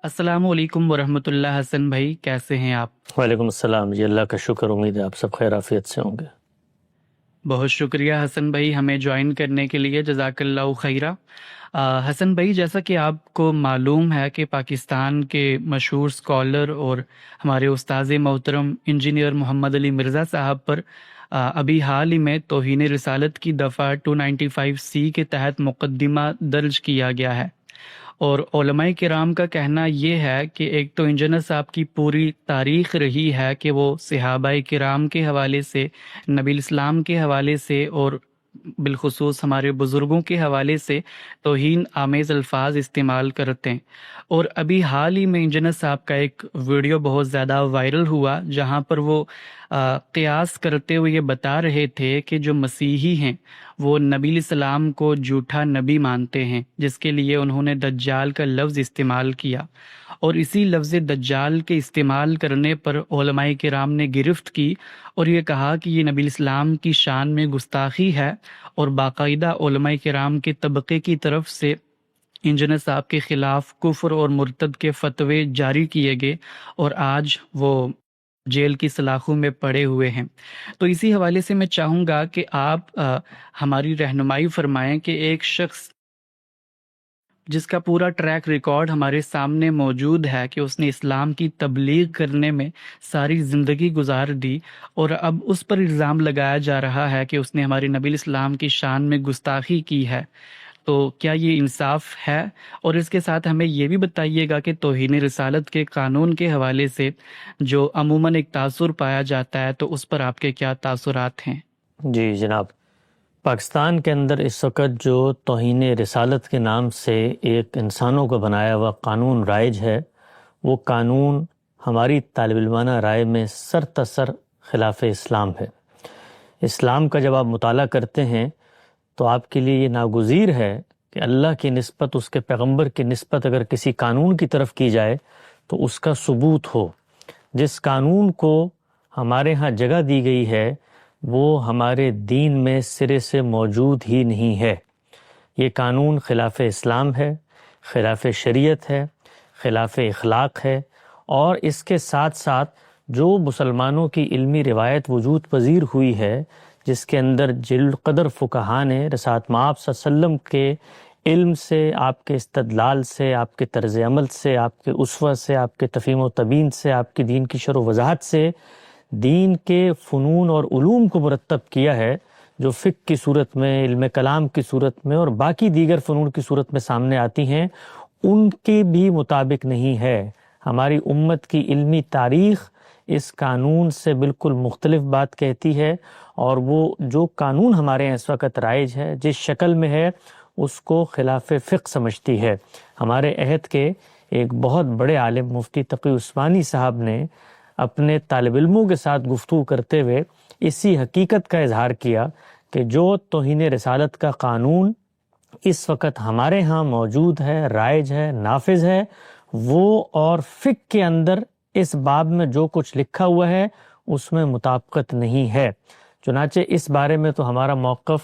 السلام علیکم ورحمۃ اللہ۔ حسن بھائی کیسے ہیں آپ؟ وعلیکم السلام جی، اللہ کا شکر، امید ہے آپ سب خیر عافیت سے ہوں گے۔ بہت شکریہ حسن بھائی ہمیں جوائن کرنے کے لیے، جزاک اللہ خیرہ۔ حسن بھائی، جیسا کہ آپ کو معلوم ہے کہ پاکستان کے مشہور اسکالر اور ہمارے استاذ محترم انجینئر محمد علی مرزا صاحب پر ابھی حال ہی میں توہین رسالت کی دفعہ 295C کے تحت مقدمہ درج کیا گیا ہے، اور علماء کرام کا کہنا یہ ہے کہ ایک تو انجینئر صاحب کی پوری تاریخ رہی ہے کہ وہ صحابہ کرام کے حوالے سے، نبی الاسلام کے حوالے سے اور بالخصوص ہمارے بزرگوں کے حوالے سے توہین آمیز الفاظ استعمال کرتے ہیں۔ اور ابھی حال ہی میں انجینئر صاحب کا ایک ویڈیو بہت زیادہ وائرل ہوا، جہاں پر وہ قیاس کرتے ہوئے یہ بتا رہے تھے کہ جو مسیحی ہیں وہ نبی علیہ السلام کو جھوٹا نبی مانتے ہیں، جس کے لیے انہوں نے دجال کا لفظ استعمال کیا، اور اسی لفظ دجال کے استعمال کرنے پر علماء کرام نے گرفت کی اور یہ کہا کہ یہ نبی الاسلام کی شان میں گستاخی ہے، اور باقاعدہ علماء کرام کے طبقے کی طرف سے انجینئر صاحب کے خلاف کفر اور مرتد کے فتوے جاری کیے گئے، اور آج وہ جیل کی سلاخوں میں پڑے ہوئے ہیں۔ تو اسی حوالے سے میں چاہوں گا کہ آپ ہماری رہنمائی فرمائیں کہ ایک شخص جس کا پورا ٹریک ریکارڈ ہمارے سامنے موجود ہے کہ اس نے اسلام کی تبلیغ کرنے میں ساری زندگی گزار دی، اور اب اس پر الزام لگایا جا رہا ہے کہ اس نے ہمارے نبی الاسلام کی شان میں گستاخی کی ہے، تو کیا یہ انصاف ہے؟ اور اس کے ساتھ ہمیں یہ بھی بتائیے گا کہ توہین رسالت کے قانون کے حوالے سے جو عموماً ایک تاثر پایا جاتا ہے، تو اس پر آپ کے کیا تاثرات ہیں؟ جی جناب، پاکستان کے اندر اس وقت جو توہین رسالت کے نام سے ایک انسانوں کو بنایا ہوا قانون رائج ہے، وہ قانون ہماری طالب علمانہ رائے میں سر تسر خلاف اسلام ہے۔ اسلام کا جب آپ مطالعہ کرتے ہیں تو آپ کے لیے یہ ناگزیر ہے کہ اللہ کی نسبت، اس کے پیغمبر کی نسبت اگر کسی قانون کی طرف کی جائے تو اس کا ثبوت ہو۔ جس قانون کو ہمارے ہاں جگہ دی گئی ہے وہ ہمارے دین میں سرے سے موجود ہی نہیں ہے۔ یہ قانون خلاف اسلام ہے، خلاف شریعت ہے، خلاف اخلاق ہے، اور اس کے ساتھ ساتھ جو مسلمانوں کی علمی روایت وجود پذیر ہوئی ہے، جس کے اندر جل قدر فقہا نے رسالت مآب صلی اللہ علیہ وسلم کے علم سے، آپ کے استدلال سے، آپ کے طرز عمل سے، آپ کے اسوہ سے، آپ کے تفہیم و تبیین سے، آپ کی دین کی شرح و وضاحت سے دین کے فنون اور علوم کو مرتب کیا ہے، جو فقہ کی صورت میں، علم کلام کی صورت میں اور باقی دیگر فنون کی صورت میں سامنے آتی ہیں، ان کے بھی مطابق نہیں ہے۔ ہماری امت کی علمی تاریخ اس قانون سے بالکل مختلف بات کہتی ہے، اور وہ جو قانون ہمارے یہاں اس وقت رائج ہے، جس شکل میں ہے، اس کو خلاف فقہ سمجھتی ہے۔ ہمارے عہد کے ایک بہت بڑے عالم مفتی تقی عثمانی صاحب نے اپنے طالب علموں کے ساتھ گفتگو کرتے ہوئے اسی حقیقت کا اظہار کیا کہ جو توہین رسالت کا قانون اس وقت ہمارے ہاں موجود ہے، رائج ہے، نافذ ہے، وہ اور فقہ کے اندر اس باب میں جو کچھ لکھا ہوا ہے اس میں مطابقت نہیں ہے۔ چنانچہ اس بارے میں تو ہمارا موقف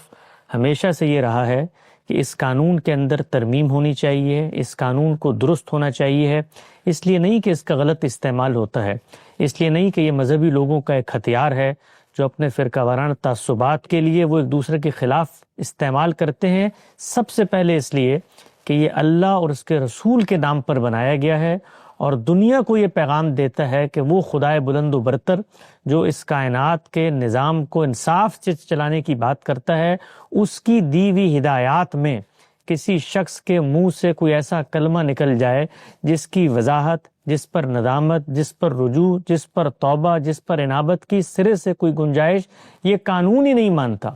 ہمیشہ سے یہ رہا ہے کہ اس قانون کے اندر ترمیم ہونی چاہیے، اس قانون کو درست ہونا چاہیے ہے، اس لیے نہیں کہ اس کا غلط استعمال ہوتا ہے، اس لیے نہیں کہ یہ مذہبی لوگوں کا ایک ہتھیار ہے جو اپنے فرقہ وارانہ تعصبات کے لیے وہ ایک دوسرے کے خلاف استعمال کرتے ہیں۔ سب سے پہلے اس لیے کہ یہ اللہ اور اس کے رسول کے نام پر بنایا گیا ہے، اور دنیا کو یہ پیغام دیتا ہے کہ وہ خدائے بلند و برتر جو اس کائنات کے نظام کو انصاف سے چلانے کی بات کرتا ہے، اس کی دی ہوئی ہدایات میں کسی شخص کے منہ سے کوئی ایسا کلمہ نکل جائے جس کی وضاحت، جس پر ندامت، جس پر رجوع، جس پر توبہ، جس پر انابت کی سرے سے کوئی گنجائش یہ قانون ہی نہیں مانتا۔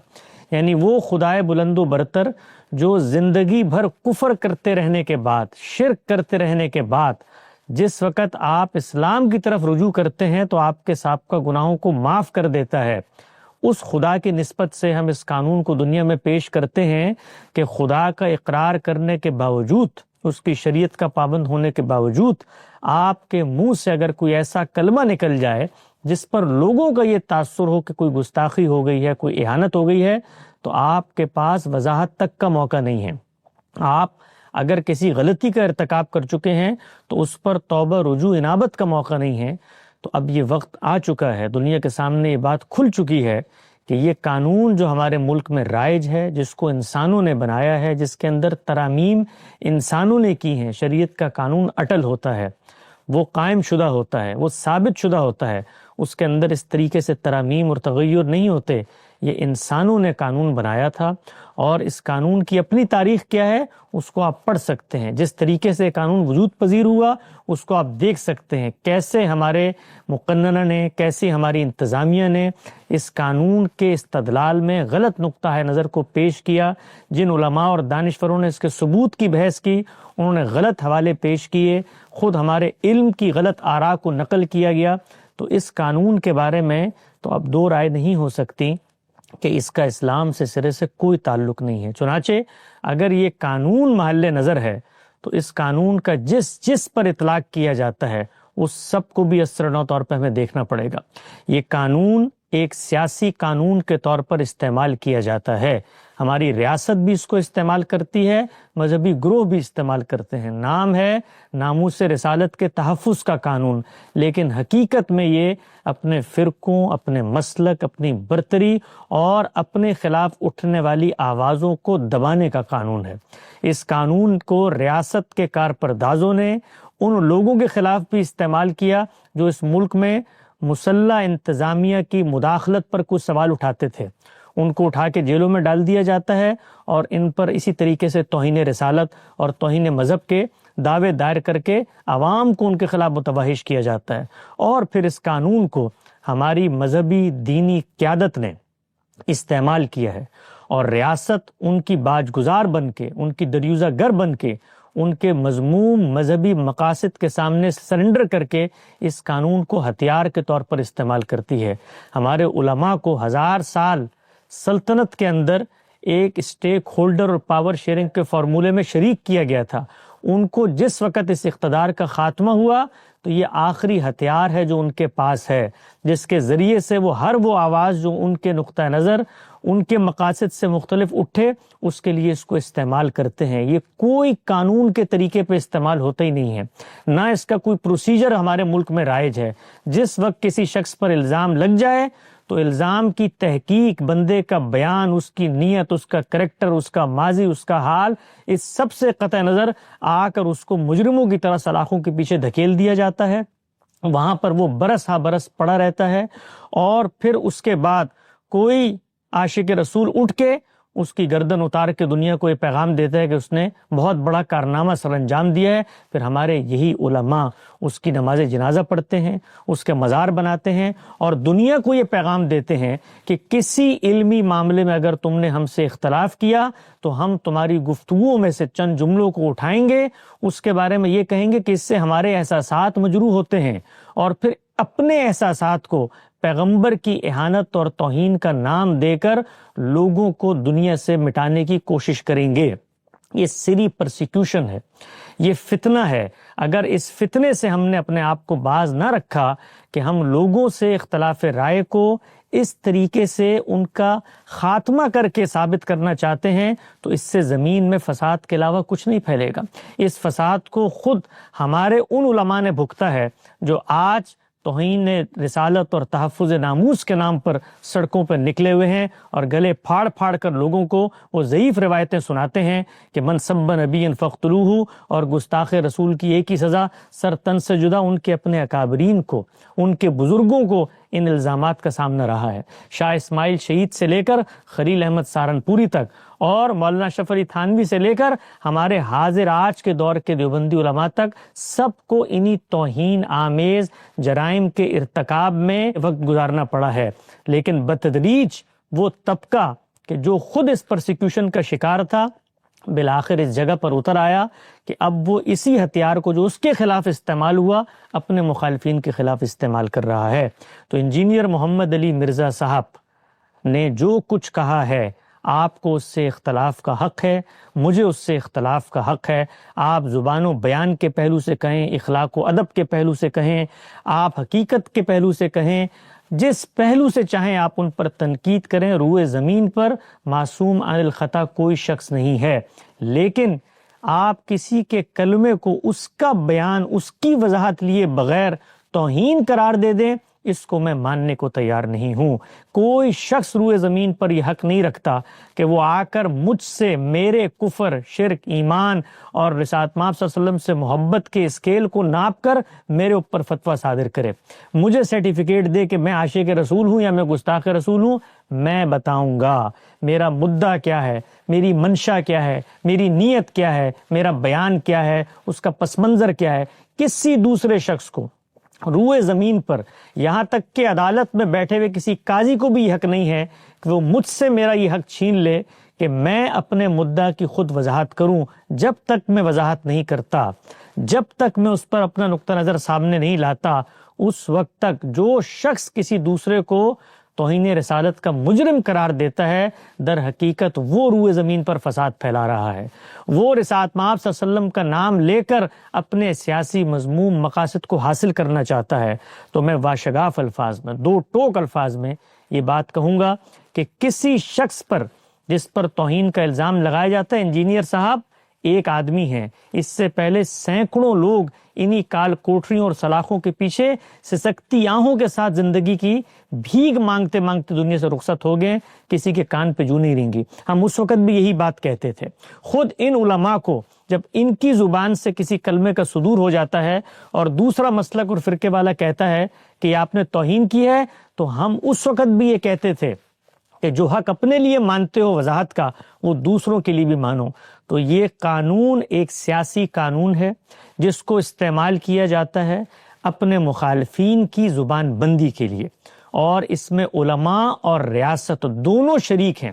یعنی وہ خدائے بلند و برتر جو زندگی بھر کفر کرتے رہنے کے بعد، شرک کرتے رہنے کے بعد، جس وقت آپ اسلام کی طرف رجوع کرتے ہیں تو آپ کے سابقہ گناہوں کو معاف کر دیتا ہے، اس خدا کی نسبت سے ہم اس قانون کو دنیا میں پیش کرتے ہیں کہ خدا کا اقرار کرنے کے باوجود، اس کی شریعت کا پابند ہونے کے باوجود، آپ کے منہ سے اگر کوئی ایسا کلمہ نکل جائے جس پر لوگوں کا یہ تاثر ہو کہ کوئی گستاخی ہو گئی ہے، کوئی اہانت ہو گئی ہے، تو آپ کے پاس وضاحت تک کا موقع نہیں ہے۔ آپ اگر کسی غلطی کا ارتکاب کر چکے ہیں تو اس پر توبہ رجوع انابت کا موقع نہیں ہے۔ تو اب یہ وقت آ چکا ہے، دنیا کے سامنے یہ بات کھل چکی ہے کہ یہ قانون جو ہمارے ملک میں رائج ہے، جس کو انسانوں نے بنایا ہے، جس کے اندر ترامیم انسانوں نے کی ہیں، شریعت کا قانون اٹل ہوتا ہے، وہ قائم شدہ ہوتا ہے، وہ ثابت شدہ ہوتا ہے، اس کے اندر اس طریقے سے ترامیم اور تغیر نہیں ہوتے۔ یہ انسانوں نے قانون بنایا تھا، اور اس قانون کی اپنی تاریخ کیا ہے اس کو آپ پڑھ سکتے ہیں۔ جس طریقے سے قانون وجود پذیر ہوا اس کو آپ دیکھ سکتے ہیں، کیسے ہمارے مقننہ نے، کیسے ہماری انتظامیہ نے اس قانون کے استدلال میں غلط نقطہ نظر کو پیش کیا۔ جن علماء اور دانشوروں نے اس کے ثبوت کی بحث کی، انہوں نے غلط حوالے پیش کیے، خود ہمارے علم کی غلط آراء کو نقل کیا گیا۔ تو اس قانون کے بارے میں تو اب دو رائے نہیں ہو سکتی کہ اس کا اسلام سے سرے سے کوئی تعلق نہیں ہے۔ چنانچہ اگر یہ قانون محل نظر ہے تو اس قانون کا جس پر اطلاق کیا جاتا ہے اس سب کو بھی اثرنو طور پر ہمیں دیکھنا پڑے گا۔ یہ قانون ایک سیاسی قانون کے طور پر استعمال کیا جاتا ہے، ہماری ریاست بھی اس کو استعمال کرتی ہے، مذہبی گروہ بھی استعمال کرتے ہیں۔ نام ہے ناموس رسالت کے تحفظ کا قانون، لیکن حقیقت میں یہ اپنے فرقوں، اپنے مسلک، اپنی برتری اور اپنے خلاف اٹھنے والی آوازوں کو دبانے کا قانون ہے۔ اس قانون کو ریاست کے کارپردازوں نے ان لوگوں کے خلاف بھی استعمال کیا جو اس ملک میں مسلح انتظامیہ کی مداخلت پر کچھ سوال اٹھاتے تھے، ان کو اٹھا کے جیلوں میں ڈال دیا جاتا ہے، اور ان پر اسی طریقے سے توہین رسالت اور توہین مذہب کے دعوے دائر کر کے عوام کو ان کے خلاف متوحش کیا جاتا ہے۔ اور پھر اس قانون کو ہماری مذہبی دینی قیادت نے استعمال کیا ہے، اور ریاست ان کی باج گزار بن کے، ان کی دریوزہ گر بن کے، ان کے مذموم مذہبی مقاصد کے سامنے سرنڈر کر کے اس قانون کو ہتھیار کے طور پر استعمال کرتی ہے۔ ہمارے علماء کو 1000 سال سلطنت کے اندر ایک اسٹیک ہولڈر اور پاور شیئرنگ کے فارمولے میں شریک کیا گیا تھا۔ ان کو جس وقت اس اقتدار کا خاتمہ ہوا تو یہ آخری ہتھیار ہے جو ان کے پاس ہے، جس کے ذریعے سے وہ ہر وہ آواز جو ان کے نقطہ نظر، ان کے مقاصد سے مختلف اٹھے، اس کے لیے اس کو استعمال کرتے ہیں۔ یہ کوئی قانون کے طریقے پہ استعمال ہوتا ہی نہیں ہے، نہ اس کا کوئی پروسیجر ہمارے ملک میں رائج ہے۔ جس وقت کسی شخص پر الزام لگ جائے تو الزام کی تحقیق، بندے کا بیان، اس کی نیت، اس کا کریکٹر، اس کا ماضی، اس کا حال، اس سب سے قطع نظر آ کر اس کو مجرموں کی طرح سلاخوں کے پیچھے دھکیل دیا جاتا ہے۔ وہاں پر وہ برس ہا برس پڑا رہتا ہے، اور پھر اس کے بعد کوئی عاشق رسول اٹھ کے اس کی گردن اتار کے دنیا کو یہ پیغام دیتا ہے کہ اس نے بہت بڑا کارنامہ سر انجام دیا ہے۔ پھر ہمارے یہی علماء اس کی نماز جنازہ پڑھتے ہیں، اس کے مزار بناتے ہیں، اور دنیا کو یہ پیغام دیتے ہیں کہ کسی علمی معاملے میں اگر تم نے ہم سے اختلاف کیا تو ہم تمہاری گفتگوؤں میں سے چند جملوں کو اٹھائیں گے، اس کے بارے میں یہ کہیں گے کہ اس سے ہمارے احساسات مجروح ہوتے ہیں، اور پھر اپنے احساسات کو پیغمبر کی اہانت اور توہین کا نام دے کر لوگوں کو دنیا سے مٹانے کی کوشش کریں گے۔ یہ سری پرسیکیوشن ہے، یہ فتنہ ہے۔ اگر اس فتنے سے ہم نے اپنے آپ کو باز نہ رکھا کہ ہم لوگوں سے اختلاف رائے کو اس طریقے سے ان کا خاتمہ کر کے ثابت کرنا چاہتے ہیں، تو اس سے زمین میں فساد کے علاوہ کچھ نہیں پھیلے گا۔ اس فساد کو خود ہمارے ان علماء نے بھگتا ہے جو آج توہین رسالت اور تحفظ ناموس کے نام پر سڑکوں پر نکلے ہوئے ہیں، اور گلے پھاڑ پھاڑ کر لوگوں کو وہ ضعیف روایتیں سناتے ہیں کہ من سب نبی فاقتلوہ، اور گستاخ رسول کی ایک ہی سزا، سر تن سے جدا ان کے اپنے اکابرین کو، ان کے بزرگوں کو ان الزامات کا سامنا رہا ہے۔ شاہ اسماعیل شہید سے لے کر خلیل احمد سہارنپوری تک، اور مولانا اشرف علی تھانوی سے لے کر ہمارے حاضر آج کے دور کے دیوبندی علماء تک، سب کو انہی توہین آمیز جرائم کے ارتکاب میں وقت گزارنا پڑا ہے۔ لیکن بتدریج وہ طبقہ کہ جو خود اس پرسیکیوشن کا شکار تھا، بالآخر اس جگہ پر اتر آیا کہ اب وہ اسی ہتھیار کو جو اس کے خلاف استعمال ہوا اپنے مخالفین کے خلاف استعمال کر رہا ہے۔ تو انجینئر محمد علی مرزا صاحب نے جو کچھ کہا ہے، آپ کو اس سے اختلاف کا حق ہے، مجھے اس سے اختلاف کا حق ہے۔ آپ زبان و بیان کے پہلو سے کہیں، اخلاق و ادب کے پہلو سے کہیں، آپ حقیقت کے پہلو سے کہیں، جس پہلو سے چاہیں آپ ان پر تنقید کریں۔ روئے زمین پر معصوم عن الخطا کوئی شخص نہیں ہے، لیکن آپ کسی کے کلمے کو اس کا بیان اس کی وضاحت لیے بغیر توہین قرار دے دیں، اس کو میں ماننے کو تیار نہیں ہوں۔ کوئی شخص روئے زمین پر یہ حق نہیں رکھتا کہ وہ آ کر مجھ سے میرے کفر، شرک، ایمان اور رسالت مآب صلی اللہ علیہ وسلم سے محبت کے اسکیل کو ناپ کر میرے اوپر فتویٰ صادر کرے، مجھے سرٹیفکیٹ دے کہ میں عاشق رسول ہوں یا میں گستاخ رسول ہوں۔ میں بتاؤں گا میرا مدعا کیا ہے، میری منشا کیا ہے، میری نیت کیا ہے، میرا بیان کیا ہے، اس کا پس منظر کیا ہے۔ کسی دوسرے شخص کو روئے زمین پر، یہاں تک کہ عدالت میں بیٹھے ہوئے کسی قاضی کو بھی یہ حق نہیں ہے کہ وہ مجھ سے میرا یہ حق چھین لے کہ میں اپنے مدعا کی خود وضاحت کروں۔ جب تک میں وضاحت نہیں کرتا، جب تک میں اس پر اپنا نقطہ نظر سامنے نہیں لاتا، اس وقت تک جو شخص کسی دوسرے کو توہین رسالت کا مجرم قرار دیتا ہے، در حقیقت وہ روئے زمین پر فساد پھیلا رہا ہے، وہ رسالت مآب صلی اللہ علیہ وسلم کا نام لے کر اپنے سیاسی مذموم مقاصد کو حاصل کرنا چاہتا ہے۔ تو میں واشگاف الفاظ میں، دو ٹوک الفاظ میں یہ بات کہوں گا کہ کسی شخص پر جس پر توہین کا الزام لگایا جاتا ہے، انجینئر صاحب ایک آدمی ہیں، اس سے پہلے سینکڑوں لوگ انہی کال کوٹریوں اور سلاخوں کے پیچھے سسکتی آنکھوں کے ساتھ زندگی کی بھیک مانگتے مانگتے دنیا سے رخصت ہو گئے، کسی کے کان پہ جوں نہیں رینگی۔ ہم اس وقت بھی یہی بات کہتے تھے۔ خود ان علماء کو جب ان کی زبان سے کسی کلمے کا صدور ہو جاتا ہے اور دوسرا مسلک اور فرقے والا کہتا ہے کہ آپ نے توہین کی ہے، تو ہم اس وقت بھی یہ کہتے تھے کہ جو حق اپنے لیے مانتے ہو وضاحت کا، وہ دوسروں کے لیے بھی مانو۔ تو یہ قانون ایک سیاسی قانون ہے جس کو استعمال کیا جاتا ہے اپنے مخالفین کی زبان بندی کے لیے، اور اس میں علماء اور ریاست دونوں شریک ہیں،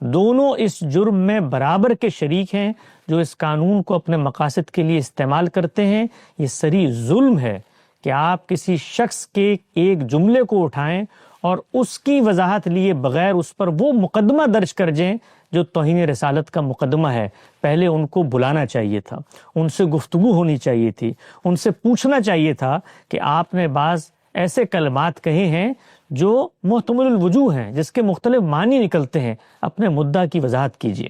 دونوں اس جرم میں برابر کے شریک ہیں جو اس قانون کو اپنے مقاصد کے لیے استعمال کرتے ہیں۔ یہ سری ظلم ہے کہ آپ کسی شخص کے ایک جملے کو اٹھائیں اور اس کی وضاحت لیے بغیر اس پر وہ مقدمہ درج کر جائیں جو توہین رسالت کا مقدمہ ہے۔ پہلے ان کو بلانا چاہیے تھا، ان سے گفتگو ہونی چاہیے تھی، ان سے پوچھنا چاہیے تھا کہ آپ نے بعض ایسے کلمات کہے ہیں جو محتمل الوجوہ ہیں، جس کے مختلف معنی نکلتے ہیں، اپنے مدعا کی وضاحت کیجیے۔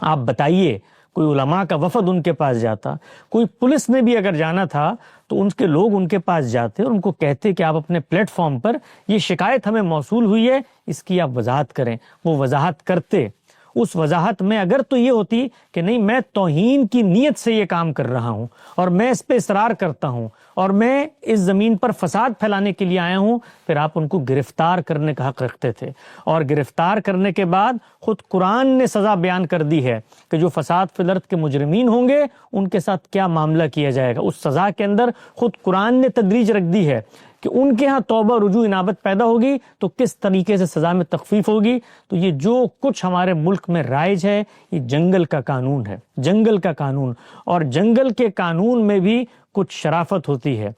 آپ بتائیے، کوئی علماء کا وفد ان کے پاس جاتا، کوئی پولیس نے بھی اگر جانا تھا تو ان کے لوگ ان کے پاس جاتے اور ان کو کہتے کہ آپ اپنے پلیٹ فارم پر یہ شکایت ہمیں موصول ہوئی ہے، اس کی آپ وضاحت کریں۔ وہ وضاحت کرتے۔ اس وضاحت میں اگر تو یہ ہوتی کہ نہیں، میں توہین کی نیت سے یہ کام کر رہا ہوں اور میں اس پہ اصرار کرتا ہوں اور میں اس زمین پر فساد پھیلانے کے لیے آیا ہوں، پھر آپ ان کو گرفتار کرنے کا حق رکھتے تھے۔ اور گرفتار کرنے کے بعد خود قرآن نے سزا بیان کر دی ہے کہ جو فساد فی الارض کے مجرمین ہوں گے ان کے ساتھ کیا معاملہ کیا جائے گا۔ اس سزا کے اندر خود قرآن نے تدریج رکھ دی ہے کہ ان کے ہاں توبہ، رجوع، انابت پیدا ہوگی تو کس طریقے سے سزا میں تخفیف ہوگی۔ تو یہ جو کچھ ہمارے ملک میں رائج ہے، یہ جنگل کا قانون ہے، جنگل کا قانون۔ اور جنگل کے قانون میں بھی کچھ شرافت ہوتی ہے،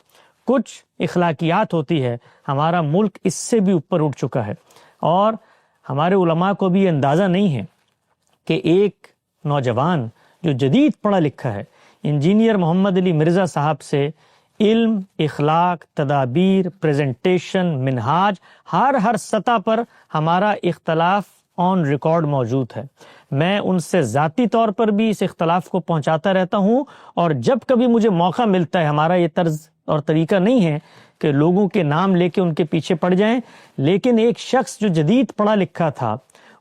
کچھ اخلاقیات ہوتی ہے۔ ہمارا ملک اس سے بھی اوپر اٹھ چکا ہے، اور ہمارے علماء کو بھی اندازہ نہیں ہے کہ ایک نوجوان جو جدید پڑھا لکھا ہے، انجینئر محمد علی مرزا صاحب سے علم، اخلاق، تدابیر، پریزنٹیشن، منہاج، ہر سطح پر ہمارا اختلاف آن ریکارڈ موجود ہے۔ میں ان سے ذاتی طور پر بھی اس اختلاف کو پہنچاتا رہتا ہوں، اور جب کبھی مجھے موقع ملتا ہے، ہمارا یہ طرز اور طریقہ نہیں ہے کہ لوگوں کے نام لے کے ان کے پیچھے پڑ جائیں، لیکن ایک شخص جو جدید پڑھا لکھا تھا،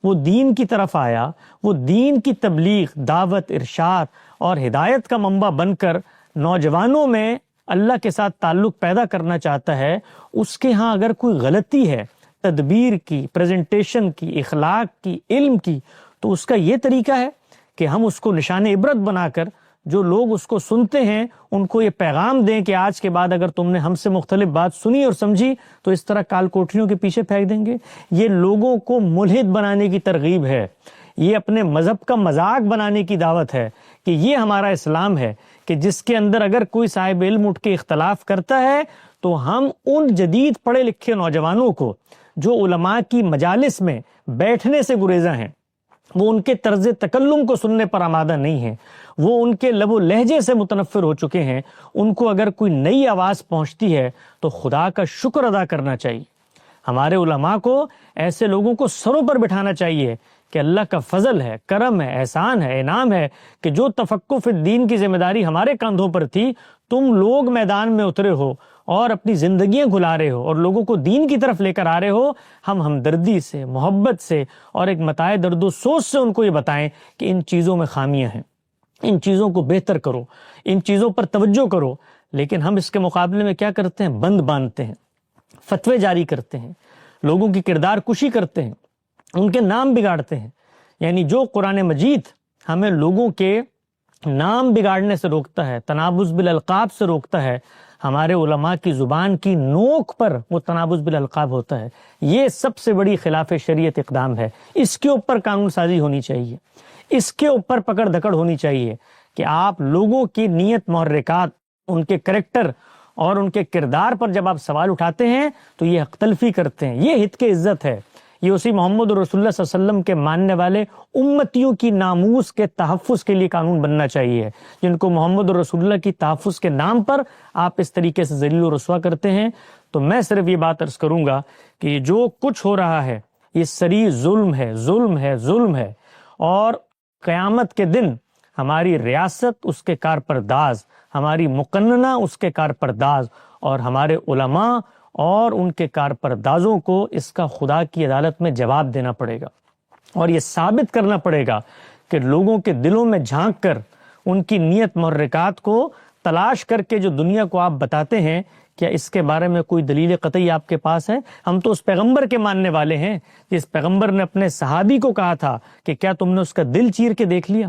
وہ دین کی طرف آیا، وہ دین کی تبلیغ، دعوت، ارشاد اور ہدایت کا منبع بن کر نوجوانوں میں اللہ کے ساتھ تعلق پیدا کرنا چاہتا ہے۔ اس کے ہاں اگر کوئی غلطی ہے تدبیر کی، پریزنٹیشن کی، اخلاق کی، علم کی، تو اس کا یہ طریقہ ہے کہ ہم اس کو نشان عبرت بنا کر جو لوگ اس کو سنتے ہیں ان کو یہ پیغام دیں کہ آج کے بعد اگر تم نے ہم سے مختلف بات سنی اور سمجھی تو اس طرح کال کوٹریوں کے پیچھے پھینک دیں گے۔ یہ لوگوں کو ملحد بنانے کی ترغیب ہے، یہ اپنے مذہب کا مذاق بنانے کی دعوت ہے کہ یہ ہمارا اسلام ہے کہ جس کے اندر اگر کوئی صاحب علم اٹھ کے اختلاف کرتا ہے تو ہم ان جدید پڑھے لکھے نوجوانوں کو جو علماء کی مجالس میں بیٹھنے سے گریزاں ہیں، وہ ان کے طرز تکلم کو سننے پر آمادہ نہیں ہیں، وہ ان کے لب و لہجے سے متنفر ہو چکے ہیں، ان کو اگر کوئی نئی آواز پہنچتی ہے تو خدا کا شکر ادا کرنا چاہیے۔ ہمارے علماء کو ایسے لوگوں کو سروں پر بٹھانا چاہیے کہ اللہ کا فضل ہے، کرم ہے، احسان ہے، انعام ہے کہ جو تفقہ فی الدین کی ذمہ داری ہمارے کندھوں پر تھی، تم لوگ میدان میں اترے ہو اور اپنی زندگیاں گھلا رہے ہو اور لوگوں کو دین کی طرف لے کر آ رہے ہو۔ ہم ہمدردی سے، محبت سے اور ایک متاع درد و سوز سے ان کو یہ بتائیں کہ ان چیزوں میں خامیاں ہیں، ان چیزوں کو بہتر کرو، ان چیزوں پر توجہ کرو۔ لیکن ہم اس کے مقابلے میں کیا کرتے ہیں؟ بند باندھتے ہیں، فتوے جاری کرتے ہیں، لوگوں کی کردار کشی کرتے ہیں، ان کے نام بگاڑتے ہیں۔ یعنی جو قرآن مجید ہمیں لوگوں کے نام بگاڑنے سے روکتا ہے، تنابز بالالقاب سے روکتا ہے، ہمارے علماء کی زبان کی نوک پر وہ تنابز بالالقاب ہوتا ہے۔ یہ سب سے بڑی خلاف شریعت اقدام ہے۔ اس کے اوپر قانون سازی ہونی چاہیے، اس کے اوپر پکڑ دھکڑ ہونی چاہیے کہ آپ لوگوں کی نیت محرکات، ان کے کریکٹر اور ان کے کردار پر جب آپ سوال اٹھاتے ہیں تو یہ حق تلفی کرتے ہیں۔ یہ ہت کے عزت ہے، یہ اسی محمد رسول اللہ صلی اللہ علیہ وسلم کے ماننے والے امتیوں کی ناموس کے تحفظ کے لیے قانون بننا چاہیے، جن کو محمد رسول اللہ کی تحفظ کے نام پر آپ اس طریقے سے ذلیل و رسوا کرتے ہیں۔ تو میں صرف یہ بات عرض کروں گا کہ جو کچھ ہو رہا ہے یہ سری ظلم ہے، ظلم ہے، ظلم ہے، اور قیامت کے دن ہماری ریاست اس کے کارپرداز، ہماری مقننہ اس کے کارپرداز، اور ہمارے علماء اور ان کے کارپردازوں کو اس کا خدا کی عدالت میں جواب دینا پڑے گا، اور یہ ثابت کرنا پڑے گا کہ لوگوں کے دلوں میں جھانک کر ان کی نیت محرکات کو تلاش کر کے جو دنیا کو آپ بتاتے ہیں، کیا اس کے بارے میں کوئی دلیل قطعی آپ کے پاس ہے؟ ہم تو اس پیغمبر کے ماننے والے ہیں جس پیغمبر نے اپنے صحابی کو کہا تھا کہ کیا تم نے اس کا دل چیر کے دیکھ لیا؟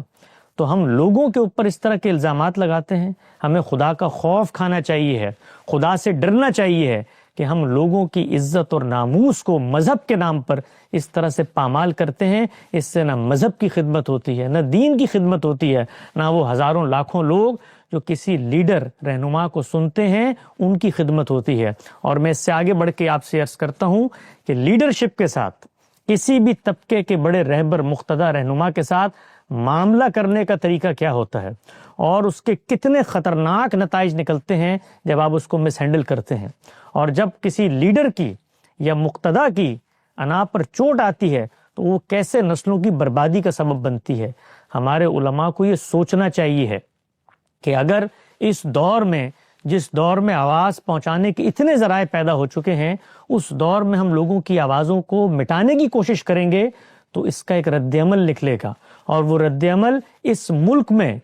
تو ہم لوگوں کے اوپر اس طرح کے الزامات لگاتے ہیں۔ ہمیں خدا کا خوف کھانا چاہیے ہے، خدا سے ڈرنا چاہیے ہے کہ ہم لوگوں کی عزت اور ناموس کو مذہب کے نام پر اس طرح سے پامال کرتے ہیں۔ اس سے نہ مذہب کی خدمت ہوتی ہے، نہ دین کی خدمت ہوتی ہے، نہ وہ ہزاروں لاکھوں لوگ جو کسی لیڈر رہنما کو سنتے ہیں ان کی خدمت ہوتی ہے۔ اور میں اس سے آگے بڑھ کے آپ سے عرض کرتا ہوں کہ لیڈرشپ کے ساتھ، کسی بھی طبقے کے بڑے رہبر مقتدی رہنما کے ساتھ معاملہ کرنے کا طریقہ کیا ہوتا ہے، اور اس کے کتنے خطرناک نتائج نکلتے ہیں جب آپ اس کو مس ہینڈل کرتے ہیں۔ اور جب کسی لیڈر کی یا مقتدی کی انا پر چوٹ آتی ہے تو وہ کیسے نسلوں کی بربادی کا سبب بنتی ہے۔ ہمارے علماء کو یہ سوچنا چاہیے ہے کہ اگر اس دور میں، جس دور میں آواز پہنچانے کے اتنے ذرائع پیدا ہو چکے ہیں، اس دور میں ہم لوگوں کی آوازوں کو مٹانے کی کوشش کریں گے تو اس کا ایک رد عمل نکلے گا، اور وہ رد عمل اس ملک میں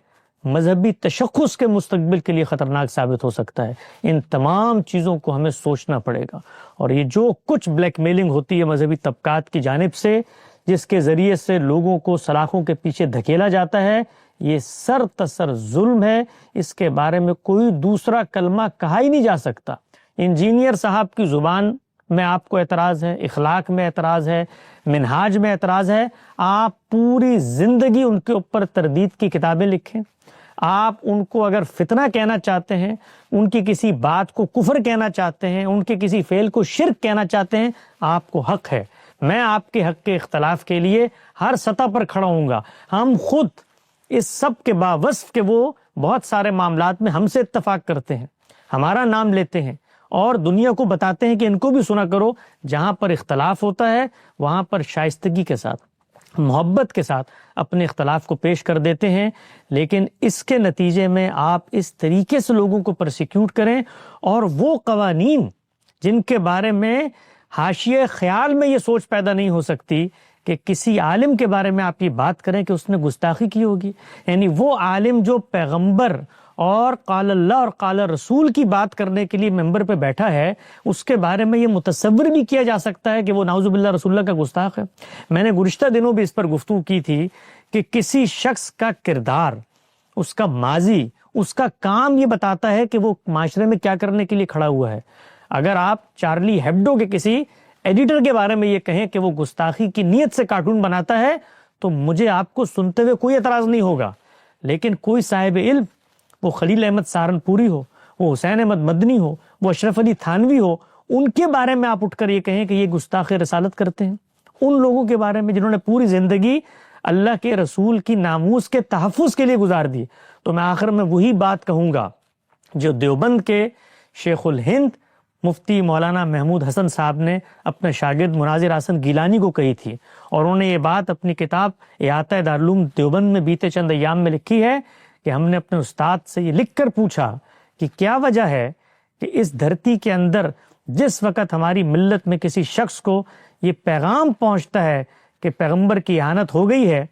مذہبی تشخص کے مستقبل کے لیے خطرناک ثابت ہو سکتا ہے۔ ان تمام چیزوں کو ہمیں سوچنا پڑے گا، اور یہ جو کچھ بلیک میلنگ ہوتی ہے مذہبی طبقات کی جانب سے، جس کے ذریعے سے لوگوں کو سلاخوں کے پیچھے دھکیلا جاتا ہے، یہ سر تسر ظلم ہے۔ اس کے بارے میں کوئی دوسرا کلمہ کہا ہی نہیں جا سکتا۔ انجینئر صاحب کی زبان میں آپ کو اعتراض ہے، اخلاق میں اعتراض ہے، منہاج میں اعتراض ہے، آپ پوری زندگی ان کے اوپر تردید کی کتابیں لکھیں۔ آپ ان کو اگر فتنہ کہنا چاہتے ہیں، ان کی کسی بات کو کفر کہنا چاہتے ہیں، ان کے کسی فعل کو شرک کہنا چاہتے ہیں، آپ کو حق ہے۔ میں آپ کے حق کے اختلاف کے لیے ہر سطح پر کھڑا ہوں گا۔ ہم خود اس سب کے باوصف کہ وہ بہت سارے معاملات میں ہم سے اتفاق کرتے ہیں، ہمارا نام لیتے ہیں اور دنیا کو بتاتے ہیں کہ ان کو بھی سنا کرو۔ جہاں پر اختلاف ہوتا ہے وہاں پر شائستگی کے ساتھ، محبت کے ساتھ اپنے اختلاف کو پیش کر دیتے ہیں، لیکن اس کے نتیجے میں آپ اس طریقے سے لوگوں کو پرسیکیوٹ کریں، اور وہ قوانین جن کے بارے میں حاشیے خیال میں یہ سوچ پیدا نہیں ہو سکتی کہ کسی عالم کے بارے میں آپ یہ بات کریں کہ اس نے گستاخی کی ہوگی، یعنی وہ عالم جو پیغمبر اور قال اللہ اور قال رسول کی بات کرنے کے لیے ممبر پہ بیٹھا ہے، اس کے بارے میں یہ متصور بھی کیا جا سکتا ہے کہ وہ نعوذ باللہ رسول اللہ کا گستاخ ہے۔ میں نے گزشتہ دنوں بھی اس پر گفتگو کی تھی کہ کسی شخص کا کردار، اس کا ماضی، اس کا کام یہ بتاتا ہے کہ وہ معاشرے میں کیا کرنے کے لیے کھڑا ہوا ہے۔ اگر آپ چارلی ہیبڈو کے کسی ایڈیٹر کے بارے میں یہ کہیں کہ وہ گستاخی کی نیت سے کارٹون بناتا ہے تو مجھے آپ کو سنتے ہوئے کوئی اعتراض نہیں ہوگا، لیکن کوئی صاحب علم، وہ خلیل احمد سہارنپوری ہو، وہ حسین احمد مدنی ہو، وہ اشرف علی تھانوی ہو، ان کے بارے میں آپ اٹھ کر یہ کہیں کہ یہ گستاخ رسالت کرتے ہیں، ان لوگوں کے بارے میں جنہوں نے پوری زندگی اللہ کے رسول کی ناموس کے تحفظ کے لیے گزار دی، تو میں آخر میں وہی بات کہوں گا جو دیوبند کے شیخ الہند مفتی مولانا محمود حسن صاحب نے اپنے شاگرد مناظر حسن گیلانی کو کہی تھی، اور انہوں نے یہ بات اپنی کتاب احاطہ دارالعلوم دیوبند میں بیتے چند ایام میں لکھی ہے کہ ہم نے اپنے استاد سے یہ لکھ کر پوچھا کہ کیا وجہ ہے کہ اس دھرتی کے اندر جس وقت ہماری ملت میں کسی شخص کو یہ پیغام پہنچتا ہے کہ پیغمبر کی اہانت ہو گئی ہے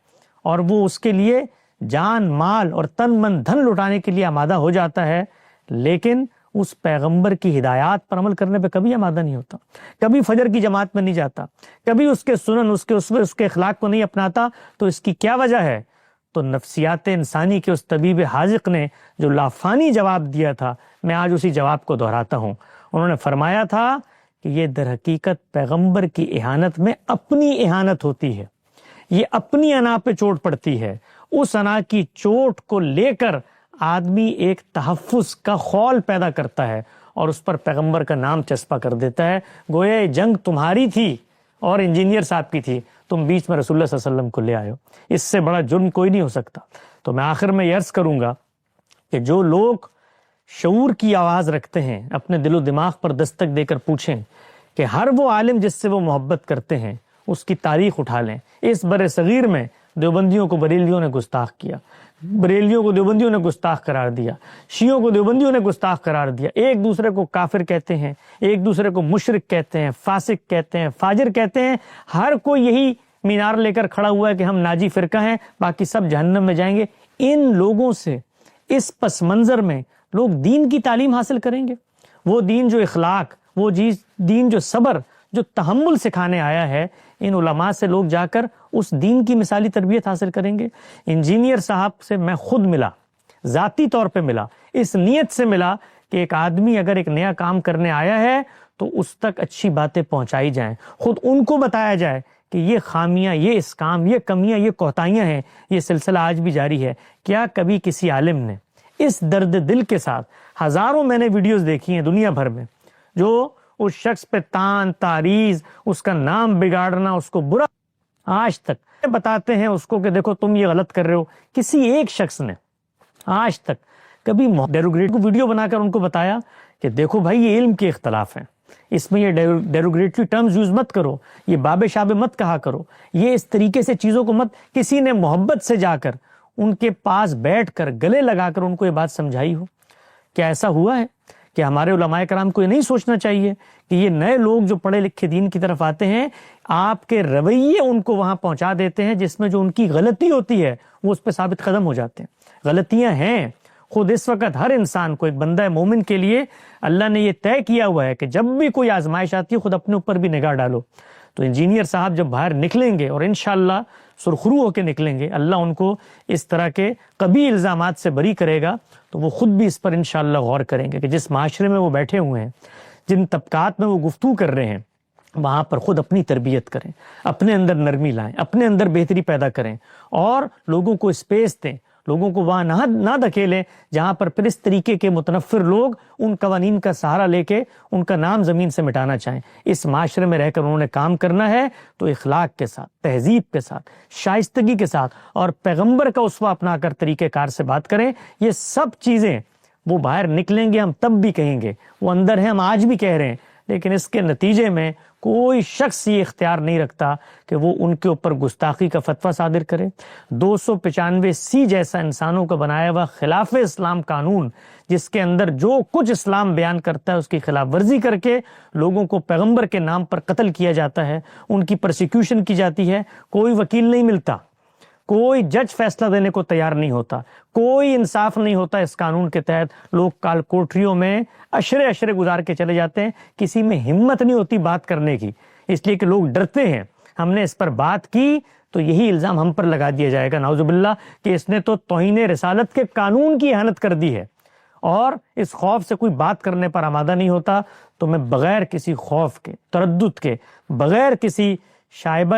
اور وہ اس کے لیے جان مال اور تن من دھن لٹانے کے لیے آمادہ ہو جاتا ہے، لیکن اس پیغمبر کی ہدایات پر عمل کرنے پہ کبھی آمادہ نہیں ہوتا، کبھی فجر کی جماعت میں نہیں جاتا، کبھی اس کے سنن، اس کے اخلاق کو نہیں اپناتا، تو اس کی کیا وجہ ہے؟ تو نفسیات انسانی کے اس طبیب حاذق نے جو لافانی جواب دیا تھا، میں آج اسی جواب کو دہراتا ہوں۔ انہوں نے فرمایا تھا کہ یہ در حقیقت پیغمبر کی اہانت میں اپنی اہانت ہوتی ہے، یہ اپنی انا پہ چوٹ پڑتی ہے، اس انا کی چوٹ کو لے کر آدمی ایک تحفظ کا خول پیدا کرتا ہے اور اس پر پیغمبر کا نام چسپا کر دیتا ہے، گویا جنگ تمہاری تھی اور انجینئر صاحب کی تھی، تم بیچ میں رسول اللہ صلی اللہ علیہ وسلم کو لے آئے ہو، اس سے بڑا جرم کوئی نہیں ہو سکتا۔ تو میں آخر میں یہ عرض کروں گا کہ جو لوگ شعور کی آواز رکھتے ہیں، اپنے دل و دماغ پر دستک دے کر پوچھیں کہ ہر وہ عالم جس سے وہ محبت کرتے ہیں اس کی تاریخ اٹھا لیں۔ اس بر صغیر میں دیوبندیوں کو بریلویوں نے گستاخ کیا، بریلویوں کو دیوبندیوں نے گستاخ قرار دیا، شیعوں کو دیوبندیوں نے گستاخ قرار دیا، ایک دوسرے کو کافر کہتے ہیں، ایک دوسرے کو مشرک کہتے ہیں، فاسق کہتے ہیں، فاجر کہتے ہیں، ہر کوئی یہی مینار لے کر کھڑا ہوا ہے کہ ہم ناجی فرقہ ہیں، باقی سب جہنم میں جائیں گے۔ ان لوگوں سے اس پس منظر میں لوگ دین کی تعلیم حاصل کریں گے؟ وہ دین جو اخلاق، وہ دین جو صبر، جو تحمل سکھانے آیا ہے، ان علماء سے لوگ جا کر اس دین کی مثالی تربیت حاصل کریں گے۔ انجینئر صاحب سے میں خود ملا، ذاتی طور پہ ملا، اس نیت سے ملا کہ ایک آدمی اگر ایک نیا کام کرنے آیا ہے تو اس تک اچھی باتیں پہنچائی جائیں، خود ان کو بتایا جائے کہ یہ خامیاں، یہ اسکام، یہ کمیاں، یہ کوتاہیاں ہیں۔ یہ سلسلہ آج بھی جاری ہے۔ کیا کبھی کسی عالم نے اس درد دل کے ساتھ، ہزاروں میں نے ویڈیوز دیکھی ہیں دنیا بھر میں، جو اس شخص پہ تان تاریز، اس کا نام بگاڑنا، اس کو برا، آج تک بتاتے ہیں اس کو کہ دیکھو تم یہ غلط کر رہے ہو، کسی ایک شخص نے آج تک کبھی ڈیروگریٹ کو ویڈیو بنا کر ان کو بتایا کہ دیکھو بھائی یہ علم کے اختلاف ہیں، اس میں یہ ڈیروگریٹری ٹرمز یوز مت کرو، یہ باب شاب مت کہا کرو، یہ اس طریقے سے چیزوں کو مت۔ کسی نے محبت سے جا کر ان کے پاس بیٹھ کر گلے لگا کر ان کو یہ بات سمجھائی ہو؟ کیا ایسا ہوا ہے کہ ہمارے علماء کرام کو یہ نہیں سوچنا چاہیے کہ یہ نئے لوگ جو پڑھے لکھے دین کی طرف آتے ہیں، آپ کے رویے ان کو وہاں پہنچا دیتے ہیں جس میں جو ان کی غلطی ہوتی ہے وہ اس پہ ثابت قدم ہو جاتے ہیں۔ غلطیاں ہیں، خود اس وقت ہر انسان کو، ایک بندہ مومن کے لیے اللہ نے یہ طے کیا ہوا ہے کہ جب بھی کوئی آزمائش آتی ہے خود اپنے اوپر بھی نگاہ ڈالو۔ تو انجینئر صاحب جب باہر نکلیں گے اور انشاءاللہ سرخرو ہو کے نکلیں گے، اللہ ان کو اس طرح کے قبیح الزامات سے بری کرے گا، تو وہ خود بھی اس پر انشاءاللہ غور کریں گے کہ جس معاشرے میں وہ بیٹھے ہوئے ہیں، جن طبقات میں وہ گفتگو کر رہے ہیں، وہاں پر خود اپنی تربیت کریں، اپنے اندر نرمی لائیں، اپنے اندر بہتری پیدا کریں اور لوگوں کو اسپیس دیں، لوگوں کو وہاں نہ دھکیلیں جہاں پر پھر اس طریقے کے متنفر لوگ ان قوانین کا سہارا لے کے ان کا نام زمین سے مٹانا چاہیں۔ اس معاشرے میں رہ کر انہوں نے کام کرنا ہے تو اخلاق کے ساتھ، تہذیب کے ساتھ، شائستگی کے ساتھ اور پیغمبر کا اسوہ اپنا کر طریقہ کار سے بات کریں۔ یہ سب چیزیں وہ باہر نکلیں گے، ہم تب بھی کہیں گے، وہ اندر ہیں، ہم آج بھی کہہ رہے ہیں، لیکن اس کے نتیجے میں کوئی شخص یہ اختیار نہیں رکھتا کہ وہ ان کے اوپر گستاخی کا فتویٰ صادر کرے۔ 295 جیسا انسانوں کا بنایا ہوا خلاف اسلام قانون، جس کے اندر جو کچھ اسلام بیان کرتا ہے اس کی خلاف ورزی کر کے لوگوں کو پیغمبر کے نام پر قتل کیا جاتا ہے، ان کی پرسیکیوشن کی جاتی ہے، کوئی وکیل نہیں ملتا، کوئی جج فیصلہ دینے کو تیار نہیں ہوتا، کوئی انصاف نہیں ہوتا اس قانون کے تحت۔ لوگ کال کوٹریوں میں اشرے گزار کے چلے جاتے ہیں، کسی میں ہمت نہیں ہوتی بات کرنے کی، اس لیے کہ لوگ ڈرتے ہیں ہم نے اس پر بات کی تو یہی الزام ہم پر لگا دیا جائے گا، نعوذ باللہ، کہ اس نے تو توہین رسالت کے قانون کی اہانت کر دی ہے، اور اس خوف سے کوئی بات کرنے پر آمادہ نہیں ہوتا۔ تو میں بغیر کسی خوف کے، تردد کے، بغیر کسی شائبہ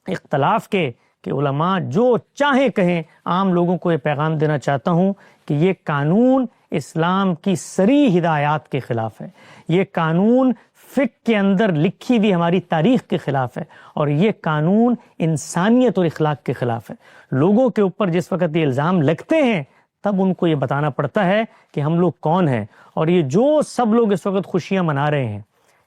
اختلاف کے کہ علماء جو چاہیں کہیں، عام لوگوں کو یہ پیغام دینا چاہتا ہوں کہ یہ قانون اسلام کی صریح ہدایات کے خلاف ہے، یہ قانون فقہ کے اندر لکھی ہوئی ہماری تاریخ کے خلاف ہے، اور یہ قانون انسانیت اور اخلاق کے خلاف ہے۔ لوگوں کے اوپر جس وقت یہ الزام لگتے ہیں تب ان کو یہ بتانا پڑتا ہے کہ ہم لوگ کون ہیں. اور یہ جو سب لوگ اس وقت خوشیاں منا رہے ہیں،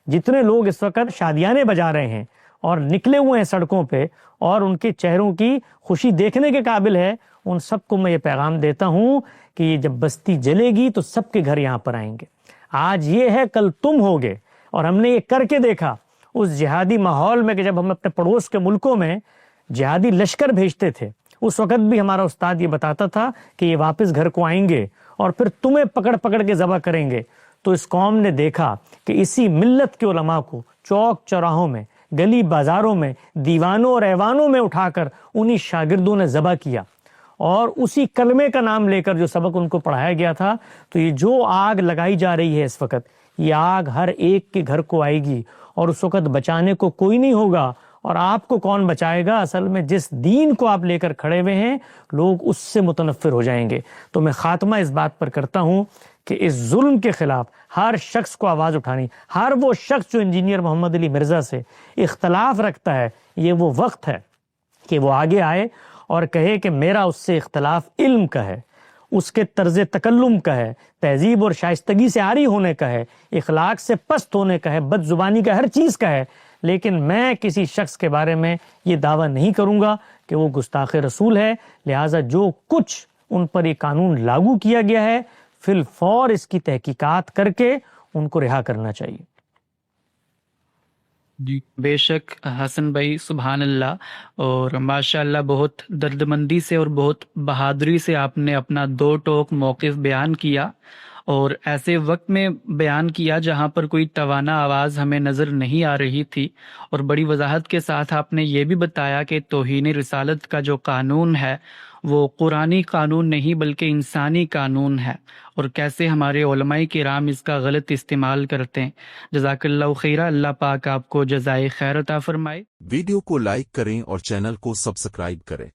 جتنے لوگ اس وقت شادیانے بجا رہے ہیں اور نکلے ہوئے ہیں سڑکوں پہ اور ان کے چہروں کی خوشی دیکھنے کے قابل ہے، ان سب کو میں یہ پیغام دیتا ہوں کہ یہ جب بستی جلے گی تو سب کے گھر یہاں پر آئیں گے. آج یہ ہے، کل تم ہوگے. اور ہم نے یہ کر کے دیکھا اس جہادی ماحول میں کہ جب ہم اپنے پڑوس کے ملکوں میں جہادی لشکر بھیجتے تھے، اس وقت بھی ہمارا استاد یہ بتاتا تھا کہ یہ واپس گھر کو آئیں گے اور پھر تمہیں پکڑ پکڑ کے ذبح کریں گے. تو اس قوم نے دیکھا کہ اسی ملت کے علماء کو چوک چوراہوں میں، گلی بازاروں میں، دیوانوں اور ایوانوں میں اٹھا کر انہی شاگردوں نے ذبح کیا، اور اسی کلمے کا نام لے کر جو سبق ان کو پڑھایا گیا تھا. تو یہ جو آگ لگائی جا رہی ہے اس وقت، یہ آگ ہر ایک کے گھر کو آئے گی اور اس وقت بچانے کو کوئی نہیں ہوگا. اور آپ کو کون بچائے گا؟ اصل میں جس دین کو آپ لے کر کھڑے ہوئے ہیں، لوگ اس سے متنفر ہو جائیں گے. تو میں خاتمہ اس بات پر کرتا ہوں کہ اس ظلم کے خلاف ہر شخص کو آواز اٹھانی، ہر وہ شخص جو انجینئر محمد علی مرزا سے اختلاف رکھتا ہے، یہ وہ وقت ہے کہ وہ آگے آئے اور کہے کہ میرا اس سے اختلاف علم کا ہے، اس کے طرز تکلم کا ہے، تہذیب اور شائستگی سے عاری ہونے کا ہے، اخلاق سے پست ہونے کا ہے، بد زبانی کا، ہر چیز کا ہے. لیکن میں کسی شخص کے بارے میں یہ دعویٰ نہیں کروں گا کہ وہ گستاخ رسول ہے. لہٰذا جو کچھ ان پر یہ قانون لاگو کیا گیا ہے، فی الفور اس کی تحقیقات کر کے ان کو رہا کرنا چاہیے. جی بے شک حسن بھائی، سبحان اللہ. اور ماشاء اللہ بہت دردمندی سے اور بہت بہادری سے آپ نے اپنا دو ٹوک موقف بیان کیا، اور ایسے وقت میں بیان کیا جہاں پر کوئی توانا آواز ہمیں نظر نہیں آ رہی تھی. اور بڑی وضاحت کے ساتھ آپ نے یہ بھی بتایا کہ توہین رسالت کا جو قانون ہے وہ قرآنی قانون نہیں بلکہ انسانی قانون ہے، اور کیسے ہمارے علماء کرام اس کا غلط استعمال کرتے ہیں. جزاک اللہ خیرہ. اللہ پاک آپ کو جزائے خیر عطا فرمائے. ویڈیو کو لائک کریں اور چینل کو سبسکرائب کریں.